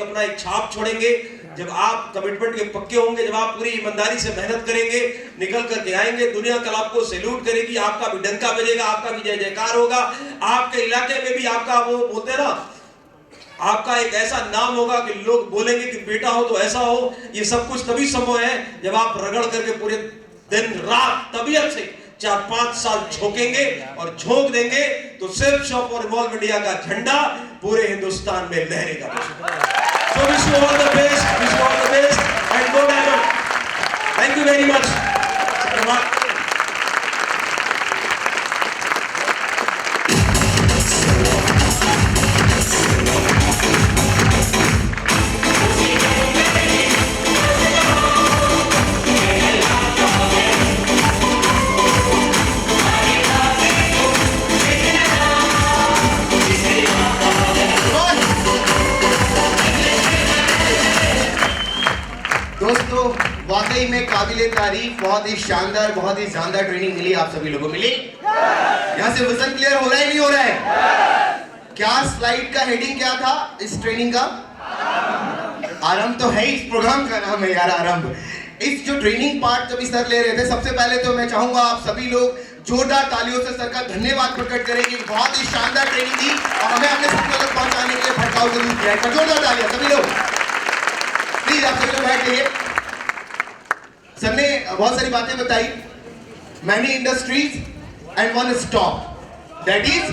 अपना एक छाप छोड़ेंगे। जब आप कमिटमेंट के पक्के होंगे, जब आप पूरी ईमानदारी से मेहनत करेंगे, निकल करके आएंगे, दुनिया कल आपको सैल्यूट करेगी, आपका भी डंका बजेगा, आपका भी जय जयकार होगा। आपके इलाके में भी आपका वो बोलते हैं ना, आपका एक ऐसा नाम होगा कि लोग बोलेंगे कि बेटा हो तो ऐसा हो। ये सब कुछ तभी संभव है जब आप रगड़ करके पूरे दिन रात तबीयत से 4-5 साल झोंकेंगे और झोंक देंगे तो सेल्फ शॉप और इवॉल्व इंडिया का झंडा पूरे हिंदुस्तान में लहरेगा। So wish you all the best and go Diamond. Thank you very much. दोस्तों वाकई में काबिले तारीफ, बहुत ही शानदार, बहुत ही शानदार ट्रेनिंग मिली, आप सभी लोगों को मिली। यहाँ से विजन क्लियर हो रहा है नहीं हो रहा है? क्या स्लाइड का हेडिंग क्या था इस ट्रेनिंग का? आरंभ तो है, इस प्रोग्राम का नाम है यार आरंभ। इस जो ट्रेनिंग पार्ट जब सर ले रहे थे, सबसे पहले तो मैं चाहूंगा आप सभी लोग जोरदार तालियों से सर का धन्यवाद प्रकट करेंगे। बहुत ही शानदार ट्रेनिंग दी और हमें अपने सपनों तक पहुंचाने के लिए भड़काऊ जरूर किया है। जोरदार तालियां सभी लोग, प्लीज आप सभी लोग बैठ जाइए। सर ने बहुत सारी बातें बताई, many industries and one stop, that is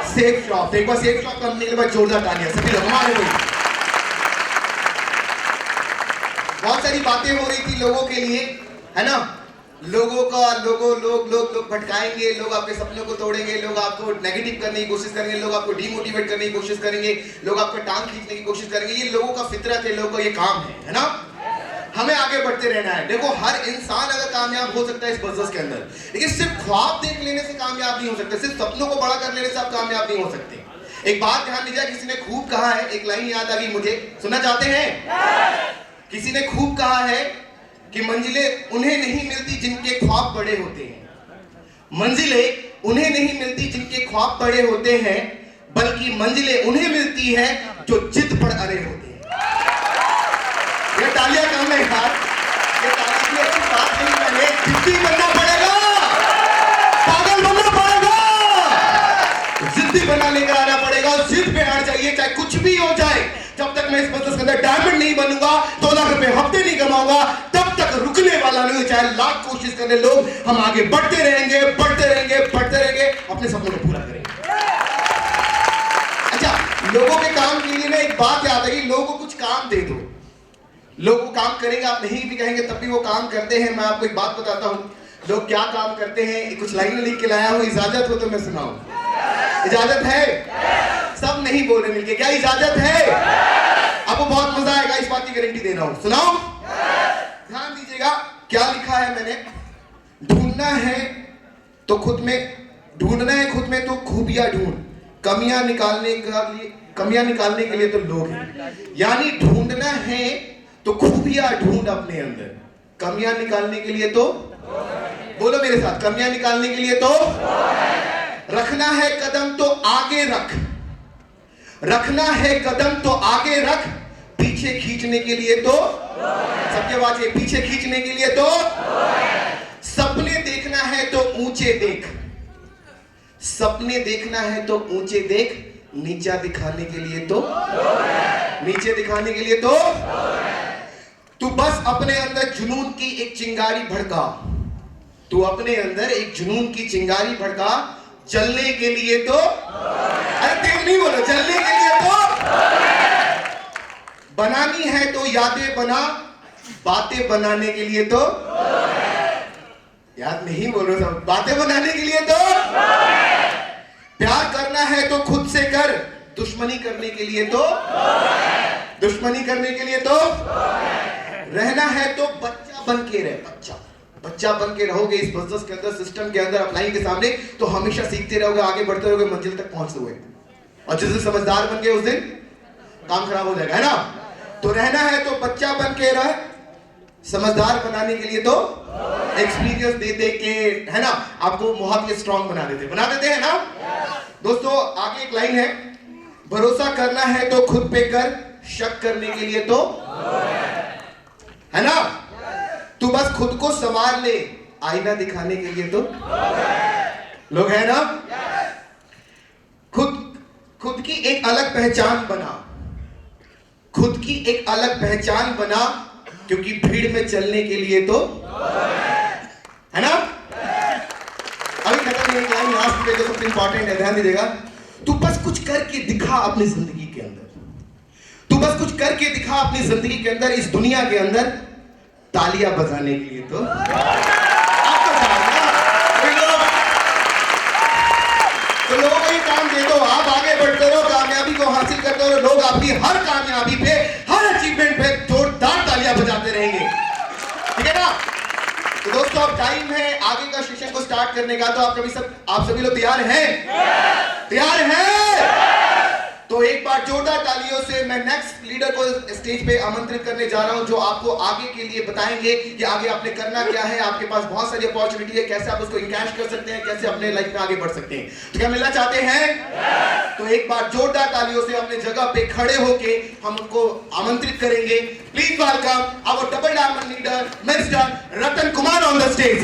safe shop. एक बार सेफ शॉप कंपनी के बाद जोरदार तालियां सभी लोग हमारे लिए। बहुत सारी बातें हो रही थी लोगों के लिए, है ना? लोगों का लोग भटकाएंगे, लोग आपके सपनों को तोड़ेंगे, लोग आपको नेगेटिव करने की कोशिश करेंगे, लोग आपको डिमोटिवेट करने की कोशिश करेंगे, लोग आपको टांग खींचने की कोशिश करेंगे। ये लोगों का फितरत है, लोगों का ये काम है ना? हमें आगे बढ़ते रहना है। देखो हर इंसान अगर कामयाब हो सकता है इस बिजनेस के अंदर, लेकिन सिर्फ ख्वाब देख लेने से कामयाब नहीं हो सकते, सिर्फ सपनों को बड़ा कर लेने से आप कामयाब नहीं हो सकते। एक बात ध्यान दीजिए, किसी ने खूब कहा है, एक लाइन याद आ गई मुझे, सुनना चाहते हैं? किसी ने खूब कहा है कि मंजिलें उन्हें नहीं मिलती जिनके ख्वाब बड़े होते हैं। मंजिलें उन्हें नहीं मिलती जिनके ख्वाब बड़े होते हैं, बल्कि मंजिलें उन्हें मिलती है जो जिद पर अड़े होते हैं। ये तालियां कम है यार, ये तालियां की अच्छी बात नहीं, मैंने जिद्दी बनना पड़ेगा, पागल बनना पड़ेगा, जिद्दी बना लेकर आना पड़ेगा और जिद पे अड़ जाइए, चाहे कुछ भी हो जाए। जब तक मैं इस बिजनेस के अंदर डायमंड नहीं बनूंगा, 2 लाख रुपए हफ्ते नहीं कमाऊंगा, तब तक रुकने वाला नहीं। चाहे लाख कोशिश करने लोग, हम आगे बढ़ते रहेंगे, बढ़ते रहेंगे, बढ़ते रहेंगे, अपने सपनों को पूरा करेंगे। अच्छा, लोगों के काम के लिए ना एक बात याद है कि लोगों को कुछ काम दे दो, लोग वो काम करेंगे, आप नहीं भी कहेंगे तब भी वो काम करते हैं। मैं आपको एक बात बताता हूं, लोग क्या काम करते हैं, कुछ लाइनें लिख के लाया हूं, इजाजत हो तो मैं सुनाऊं? इजाजत है? सब नहीं बोल रहे मिलके, क्या इजाजत है? आपको बहुत मजा आएगा, इस बात की गारंटी दे रहा हूं। सुनाओ, ध्यान दीजिएगा क्या लिखा है मैंने। ढूंढना है तो खुद में तो खूबियां ढूंढ, कमियां निकालने के लिए तो लोग हैं। यानी ढूंढना है तो खूबियां ढूंढ अपने अंदर, कमियां निकालने के लिए तो, बोलो मेरे साथ, कमियां निकालने के लिए तो, रखना है कदम तो आगे रख, रखना है कदम तो आगे रख, पीछे खींचने के लिए तो, सबके आवाज, पीछे खींचने के लिए तो, सपने देखना है तो ऊंचे देख, सपने देखना है तो ऊंचे देख, नीचा दिखाने के लिए तो, नीचे दिखाने के लिए तो, तू बस अपने अंदर जुनून की एक चिंगारी भड़का, तू अपने अंदर एक जुनून की चिंगारी भड़का, जलने के लिए तो, अरे तेज नहीं बोलो, जलने के लिए तो, बनानी है तो यादें बना, बातें बनाने के लिए तो, याद नहीं बोल रहे सब, बातें बनाने के लिए तो, प्यार करना है तो खुद से कर, दुश्मनी करने के लिए तो, दुश्मनी करने के लिए तो, रहना है तो बच्चा बन के रहे, बच्चा बन के रहोगे इस बिजनेस के अंदर, सिस्टम के अंदर, अपलाइन के सामने, तो हमेशा सीखते रहोगे, आगे बढ़ते रहोगे, मंजिल तक पहुंचते हुए। और जिस दिन समझदार बन गए उस दिन काम खराब हो जाएगा, है ना? तो रहना है तो बच्चा बन के रहे, समझदार बनाने के लिए तो एक्सपीरियंस दे दे के, है ना, आपको बहुत ही स्ट्रांग बना देते हैं ना दोस्तों। आगे एक लाइन है, भरोसा करना है तो खुद पे कर, शक करने के लिए तो है ना, तू बस खुद को संवार ले आईना दिखाने के लिए तो लोग है ना। खुद की एक अलग पहचान बना, खुद की एक अलग पहचान बना, क्योंकि भीड़ में चलने के लिए तो है ना। अभी खत्म नहीं किया, लास्ट में जो सबसे इंपॉर्टेंट है, ध्यान दीजिएगा। तू बस कुछ करके दिखा अपनी जिंदगी के अंदर, तू बस कुछ करके दिखा अपनी जिंदगी के अंदर, इस दुनिया के अंदर तालियां बजाने के लिए तो लोगों को ये काम दे दो, आप आगे बढ़ते रहो, कामयाबी को हासिल करते रहो, लोग आपकी हर कामयाबी पे, हर अचीवमेंट पे जोरदार तालियां बजाते रहेंगे, ठीक है ना। तो दोस्तों अब टाइम है आगे का सेशन को स्टार्ट करने का, तो आप सभी लोग तैयार हैं? तैयार हैं? तो एक बार जोरदार तालियों से मैं नेक्स्ट लीडर को स्टेज पे आमंत्रित करने जा रहा हूं, जो आपको आगे के लिए बताएंगे कि आगे आपने करना क्या है। आपके पास बहुत सारी अपॉर्चुनिटी है, कैसे आप उसको इनकैश कर सकते हैं, कैसे अपने लाइफ में आगे बढ़ सकते हैं। तो क्या मिलना चाहते हैं? तो एक बार जोरदार तालियों से अपने जगह पे खड़े होके हम उनको आमंत्रित करेंगे। Please welcome our double diamond leader mister Ratan Kumar on the stage.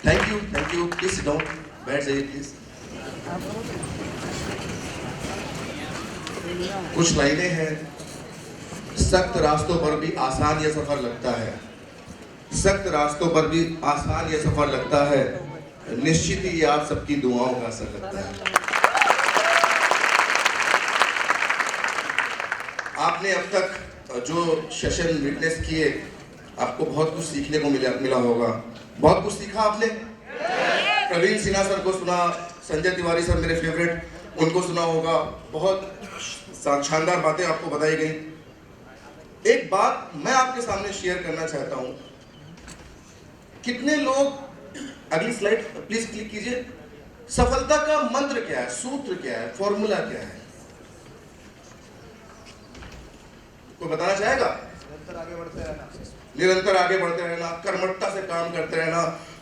Thank you please sit down, बैठ जाइए प्लीज। कुछ लाइनें हैं। सख्त रास्तों पर भी आसान यह सफर लगता है, सख्त रास्तों पर भी आसान यह सफर लगता है, निश्चित ही आप सबकी दुआओं का असर लगता है। आपने अब तक जो सेशन विटनेस किए, आपको बहुत कुछ सीखने को मिला होगा। बहुत कुछ सीखा आपने। प्रवीण सिन्हा सर को सुना, संजय तिवारी सर मेरे फेवरेट, उनको सुना होगा। बहुत शानदार बातें आपको बताई गई। एक बात मैं आपके सामने शेयर करना चाहता हूं। कितने लोग, अगली स्लाइड प्लीज क्लिक कीजिए, सफलता का मंत्र क्या है, सूत्र क्या है, फॉर्मूला क्या है, कोई बताना चाहेगा? निरंतर आगे बढ़ते रहना, कर्मठता से काम करते रहना,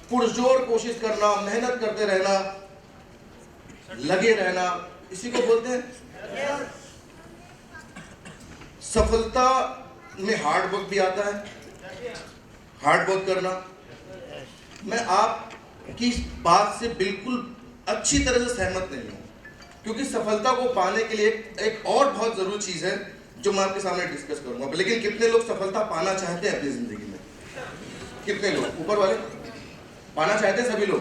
पुरजोर कोशिश करना, मेहनत करते रहना, लगे रहना, इसी को बोलते हैं सफलता। में हार्ड वर्क भी आता है, हार्ड वर्क करना। मैं आपकी इस बात से बिल्कुल अच्छी तरह से सहमत नहीं हूं, क्योंकि सफलता को पाने के लिए एक और बहुत जरूरी चीज है जो मैं आपके सामने डिस्कस करूंगा। लेकिन कितने लोग सफलता पाना चाहते हैं अपनी जिंदगी में? कितने लोग? ऊपर वाले पाना चाहते हैं सभी लोग?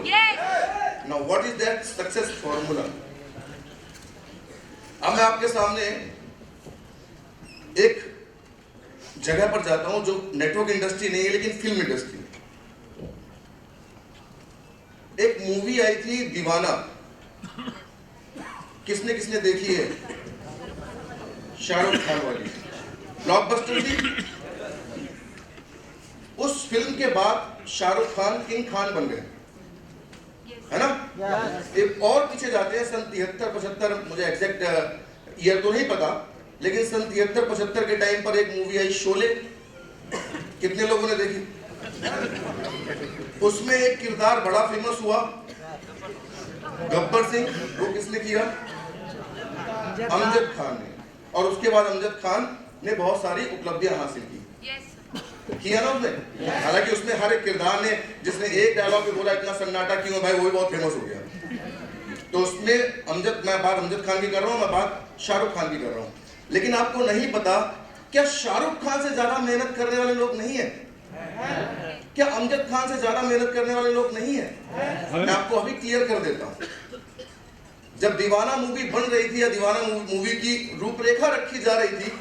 Now what is that success formula? अब मैं आपके सामने एक जगह पर जाता हूं जो नेटवर्क इंडस्ट्री नहीं है लेकिन फिल्म इंडस्ट्री है। एक मूवी आई थी दीवाना, किसने किसने देखी है? शाहरुख खान वाली, ब्लॉकबस्टर थी। उस फिल्म के बाद शाहरुख खान किंग खान बन गए, है ना? एक और पीछे जाते हैं, सन 73-75, मुझे एग्जैक्ट ईयर तो नहीं पता, लेकिन सन 73-75 के टाइम पर एक मूवी आई शोले, कितने लोगों ने देखी? उसमें एक किरदार बड़ा फेमस हुआ, गब्बर सिंह। वो किसने किया? अमजद खान ने। और उसके बाद अमजद खान ने बहुत सारी उपलब्धियां हासिल की, किया ना उसने। हालांकि उसमें हर एक किरदार ने, जिसने एक डायलॉग भी बोला इतना सन्नाटा क्यों भाई, वो भी बहुत फेमस हो गया। तो उसमें मैं बात अमजद खान की कर रहा हूँ, मैं बात शाहरुख खान की कर रहा हूँ। लेकिन आपको नहीं पता, क्या शाहरुख खान से ज्यादा मेहनत करने वाले लोग नहीं है? क्या अमजद खान से ज्यादा मेहनत करने वाले लोग नहीं है? मैं आपको अभी क्लियर कर देता हूं। जब दीवाना मूवी बन रही थी या दीवाना मूवी की रूपरेखा रखी जा रही थी,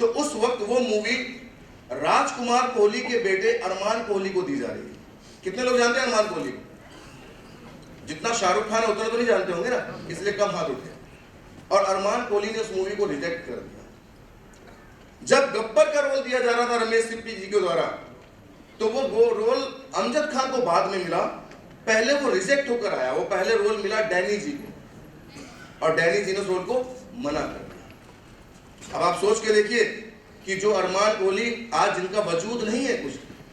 तो उस वक्त वो मूवी राजकुमार कोहली के बेटे अरमान कोहली को दी जा रही थी। कितने लोग जानते हैं अरमान कोहली को? जितना शाहरुख खान है उतना तो नहीं जानते होंगे ना, इसलिए कम हाथ उठे। और अरमान कोहली ने उस मूवी को रिजेक्ट कर दिया। जब गब्बर का रोल दिया जा रहा था रमेश सिप्पी जी के द्वारा, तो वो रोल अमजद खान को बाद में मिला, पहले वो रिजेक्ट होकर आया, वो पहले रोल मिला डैनी जी को और डैनी जी ने उस रोल को मना कर दिया। अब आप सोच के देखिए कि जो अरमान कोहली आज जिनका वजूद नहीं है कुछ,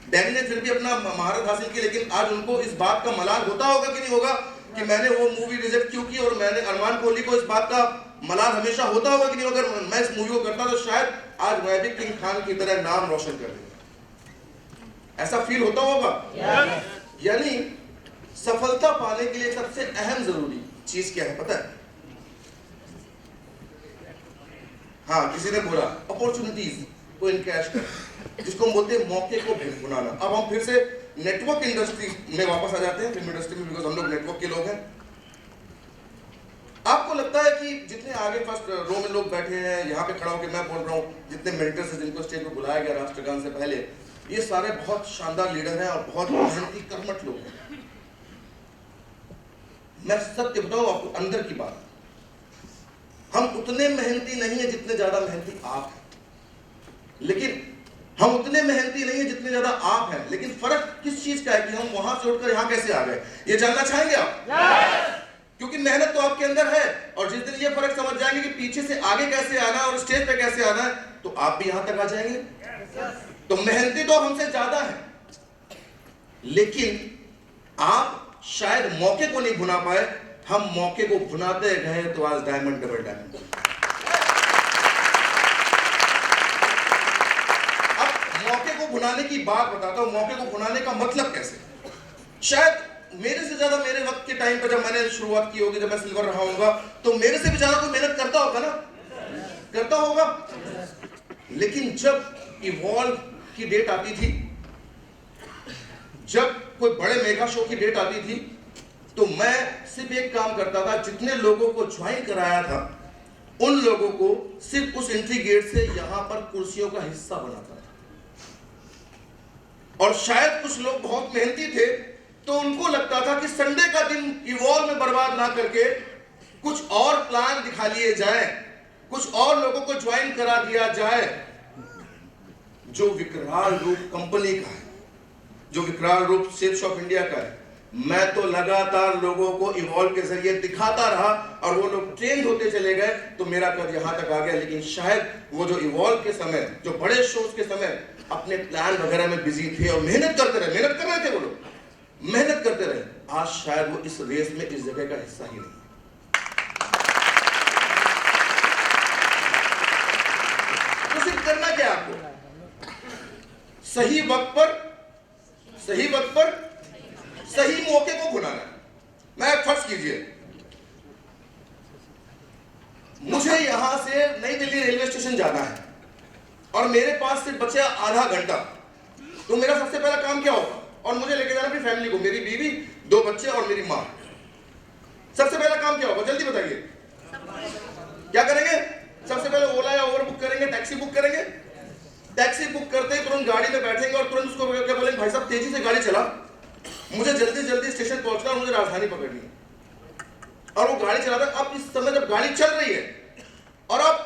डैनी ने फिर भी अपना महारत हासिल की, लेकिन आज उनको इस बात का मलाल होता होगा कि नहीं होगा कि मैंने वो मूवी रिजेक्ट क्यों की, और मैंने अरमान कोहली को इस बात का मलाल हमेशा होता होगा कि नहीं, अगर मैं इस मूवी को करता तो शायद आज मैं भी किंग खान की तरह नाम रोशन कर देता। ऐसा फील होता होगा। यानी सफलता पाने के लिए सबसे अहम जरूरी चीज क्या है पता है? हाँ, किसी ने बोला अपॉर्चुनिटीज को इनकैश कर, जिसको हम बोलते हैं मौके को भुनाना। अब हम फिर से नेटवर्क इंडस्ट्री में वापस आ जाते हैं, फिल्म इंडस्ट्री में, बिकॉज हम लोग नेटवर्क के लोग हैं। आपको लगता है कि जितने आगे फर्स्ट रो में लोग बैठे हैं, यहाँ पे खड़ा होकर मैं बोल रहा हूँ, जितने मेंटर्स हैं जिनको स्टेज पे बुलाया गया राष्ट्रगान से पहले, ये सारे बहुत शानदार लीडर हैं और बहुत मेहनती कर्मठ लोग हैं। मैं सत्य बताऊं आपको, अंदर की बात, हम उतने मेहनती नहीं है जितने ज्यादा मेहनती आप हैं, लेकिन हम उतने मेहनती नहीं है जितने ज्यादा आप हैं। लेकिन फर्क किस चीज का है कि हम वहां से उठकर यहां कैसे आ गए, ये जानना चाहेंगे आप? क्योंकि मेहनत तो आपके अंदर है, और जिस दिन ये फर्क समझ जाएंगे कि पीछे से आगे कैसे आना है और स्टेज पे कैसे आना है, तो आप भी यहां तक आ जाएंगे। तो मेहनती तो हमसे ज्यादा है, लेकिन आप शायद मौके को नहीं भुना पाए, हम मौके को भुनाते गए तो आज डायमंड डबल डायमंड। अब मौके को भुनाने की बात बताता हूं, मौके को भुनाने का मतलब कैसे। शायद मेरे से ज्यादा मेरे वक्त के टाइम पर जब मैंने शुरुआत की होगी, जब मैं सिल्वर रहा होगा, तो मेरे से भी ज्यादा कोई मेहनत करता होगा ना, करता होगा। लेकिन जब इवॉल्व की डेट आती थी, जब कोई बड़े मेगा शो की डेट आती थी, तो मैं सिर्फ एक काम करता था, जितने लोगों को ज्वाइन कराया था उन लोगों को सिर्फ उस एंट्री गेट से यहां पर कुर्सियों का हिस्सा बनाता था। और शायद कुछ लोग बहुत मेहनती थे, तो उनको लगता था कि संडे का दिन इवॉल्व में बर्बाद ना करके कुछ और प्लान दिखा लिए जाए, कुछ और लोगों को ज्वाइन करा दिया जाए। जो विकराल रूप कंपनी का है, जो विकराल रूप सेल्स ऑफ इंडिया का है, मैं तो लगातार लोगों को इवॉल्व के जरिए दिखाता रहा और वो लोग ट्रेन होते चले गए, तो मेरा कद यहां तक आ गया। लेकिन शायद वो जो इवॉल्व के समय, जो बड़े शोज के समय अपने प्लान वगैरह में बिजी थे और मेहनत करते रहे, मेहनत कर रहे थे, वो लोग मेहनत करते रहे, आज शायद वो इस रेस में इस जगह का हिस्सा ही नहीं। तो सिर्फ करना क्या आपको? सही वक्त पर सही मौके को भुनाना। मैं फर्ज कीजिए, मुझे यहां से नई दिल्ली रेलवे स्टेशन जाना है और मेरे पास सिर्फ बचा आधा घंटा, तो मेरा सबसे पहला काम क्या होगा? और मुझे लेके जाना अपनी फैमिली को, मेरी बीवी, 2 बच्चे और मेरी मां। सबसे पहला काम क्या होगा? जल्दी बताइए, क्या करेंगे? सबसे पहले ओला या ओवर बुक करेंगे, टैक्सी बुक करेंगे। टैक्सी बुक करते ही तुरंत गाड़ी में बैठेंगे और तुरंत उसको क्या बोलेंगे, भाई साहब तेजी से गाड़ी चला, मुझे जल्दी जल्दी स्टेशन पहुंचना और मुझे राजधानी पकड़नी है। और वो गाड़ी चलाता है। अब इस समय जब गाड़ी चल रही है और आप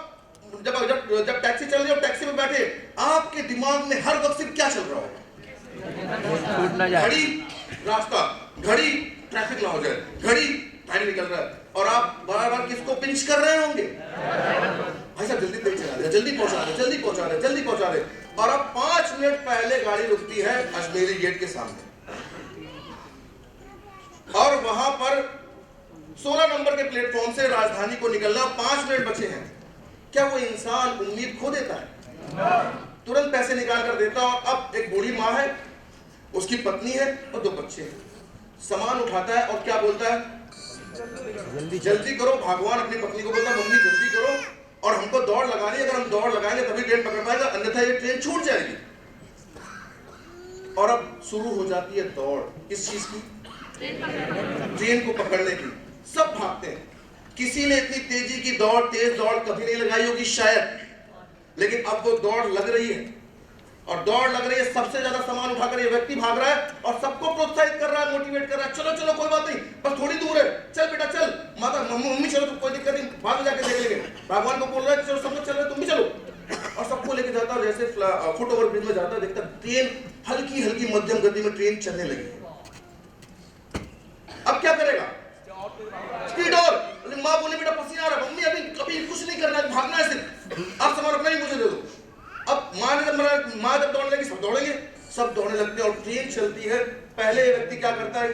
जब टैक्सी चल रही है और टैक्सी में बैठे, आपके दिमाग में हर वक्त सिर्फ क्या चल रहा होगा? घड़ी रास्ता, घड़ी ट्रैफिक ना हो जाए, घड़ी टाइम निकल रहा है, और आप बार बार किसको पिंच कर रहे होंगे? भाई साहब जल्दी तेज चला दे, जल्दी पहुंचा दे, जल्दी पहुंचा दे, जल्दी पहुंचा दे। और अब 5 मिनट पहले गाड़ी रुकती है अजमेरी गेट के सामने, और वहां पर 16 नंबर के प्लेटफॉर्म से राजधानी को निकलना 5 मिनट बचे हैं। क्या वो इंसान उम्मीद खो देता है? तुरंत पैसे निकाल कर देता। और अब एक बूढ़ी माँ है, उसकी पत्नी है और 2 बच्चे हैं। सामान उठाता है और क्या बोलता है? जल्दी करो। भगवान अपनी पत्नी को बोलता है, मम्मी जल्दी करो, और हमको दौड़ लगानी है, अगर हम दौड़ लगाएंगे तभी ट्रेन पकड़ पाएगा, अन्यथा ये ट्रेन छूट जाएगी। और अब शुरू हो जाती है दौड़। किस चीज की? ट्रेन को पकड़ने की। सब भागते हैं। किसी ने इतनी तेजी की दौड़, तेज दौड़ कभी नहीं लगाई होगी शायद, लेकिन अब वो दौड़ लग रही है, और दौड़ लग रही है। सबसे ज्यादा सामान उठाकर ये व्यक्ति भाग रहा है और सबको प्रोत्साहित कर रहा है, मोटिवेट कर रहा है, चलो चलो कोई बात नहीं, बस थोड़ी दूर है, चल बेटा चल, माता मम्मी चलो, तो कोई दिक्कत नहीं, बाद में जाके देख लेंगे। भगवान को बोल रहा है चलो सब लोग चल रहे, तुम भी चलो, और सबको लेके जाता है। जैसे फुट ओवर ब्रिज में जाता है, देखता ट्रेन हल्की हल्की मध्यम गति में ट्रेन चलने लगी। माँ बोले बेटा पसीना आ रहा है, मम्मी अभी कभी कुछ नहीं करना है, भागना है सिर्फ, आप सामान अपना ही मुझे दे दो। अब माँ जब दौड़ने लगी, सब दौड़ेंगे, सब दौड़ने लगते हैं और ट्रेन चलती है। पहले ये व्यक्ति क्या करता है,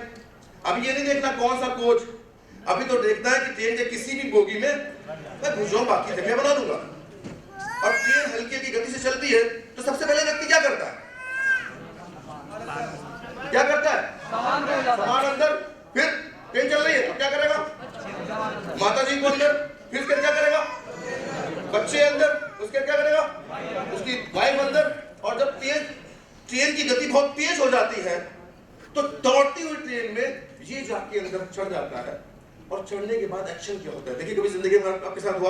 अभी ये नहीं देखना कौन सा कोच, अभी तो देखता है कि ट्रेन के किसी भी बोगी में मैं घुस जाऊं, बाकी जगह बना दूंगा। और ट्रेन हल्की हल्की गति से चलती है तो सबसे पहले व्यक्ति क्या करता है, क्या करता है, सामान अंदर, फिर ट्रेन चल रही है तो क्या करेगा, माता जी को अंदर, फिर उसके क्या करेगा, बच्चे अंदर, उसके क्या करेगा, उसकी वाइफ अंदर। और जब ट्रेन की गति बहुत तेज हो जाती है तो दौड़ती हुई ट्रेन में ये जाके अंदर चढ़ जाता है। और चढ़ने के बाद एक्शन क्या होता है, देखिए कभी जिंदगी में आपके साथ हुआ